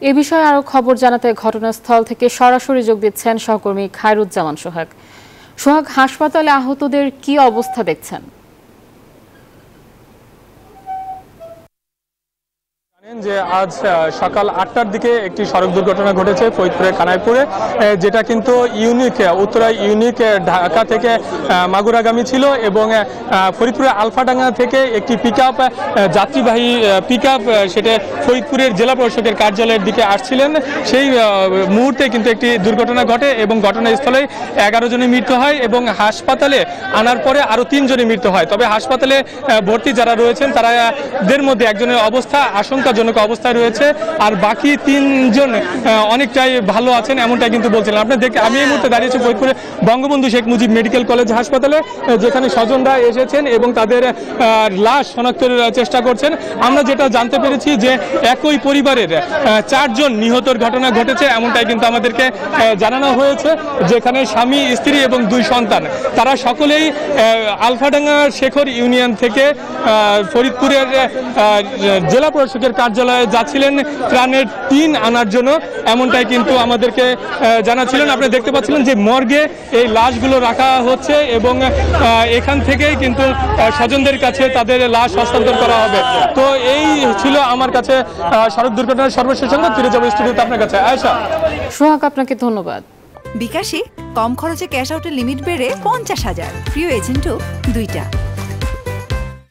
এ বিষয়ে আরো খবর জানাতে ঘটনাস্থল থেকে সরাসরি যোগ দিচ্ছেন সহকর্মী খায়রুজ্জামান সোহাগ। সোহাগ, হাসপাতালে আহতদের কি অবস্থা দেখছেন? যে আজ সকাল ৮টার দিকে একটি সড়ক দুর্ঘটনা ঘটেছে ফরিদপুরের কানাইপুরে, যেটা কিন্তু উত্তরা ইউনিক ঢাকা থেকে মাগুরাগামী ছিল এবং ফরিদপুরের আলফাডাঙ্গা থেকে একটি পিকআপ যাত্রীবাহী পিকআপ সেটা ফরিদপুরের জেলা প্রশাসকের কার্যালয়ের দিকে আসছিলেন। সেই মুহূর্তে কিন্তু একটি দুর্ঘটনা ঘটে এবং ঘটনাস্থলে 11 জনের মৃত্যু হয় এবং হাসপাতালে আনার পরে আরও 3 জনের মৃত্যু হয়। তবে হাসপাতালে ভর্তি যারা রয়েছেন তাদের মধ্যে একজনের অবস্থা আশঙ্কাজনক অবস্থায় রয়েছে, আর বাকি 3 জন অনেকটাই ভালো আছেন এমনটাই কিন্তু বলছিলেন। আমি এই মুহূর্তে দাঁড়িয়েছি ফরিদপুরে বঙ্গবন্ধু শেখ মুজিব মেডিকেল কলেজ হাসপাতালে, যেখানে স্বজনরা এসেছেন এবং তাদের লাশ শনাক্তের চেষ্টা করছেন। আমরা যেটা জানতে পেরেছি যে একই পরিবারের 4 জন নিহতর ঘটনা ঘটেছে এমনটাই কিন্তু আমাদেরকে জানানো হয়েছে, যেখানে স্বামী, স্ত্রী এবং 2 সন্তান, তারা সকলেই আলফাডাঙ্গা শেখর ইউনিয়ন থেকে ফরিদপুরের জেলা প্রশাসকের কার্যালয়ে যাচ্ছিলেন ত্রাণের টিন আনার জন্য, এমনটাই কিন্তু আমাদেরকে জানাচ্ছিলেন। আপনি দেখতে পাচ্ছিলেন যে মর্গে এই লাশগুলো রাখা হচ্ছে এবং এখান থেকেই কিন্তু স্বজনদের কাছে তাদের লাশ হস্তান্তর করা হবে। তো এই ছিল আমার কাছে সড়ক দুর্ঘটনার সর্বশেষ সংবাদ। ফিরে যাবো স্টুডিওতে আপনার কাছে। আয়েশা। সোহাগ, আপনাকে ধন্যবাদ। বিকাশে কম খরচে ক্যাশ আউটের লিমিট বেড়ে 50,000, প্রিয় এজেন্টও 2টা।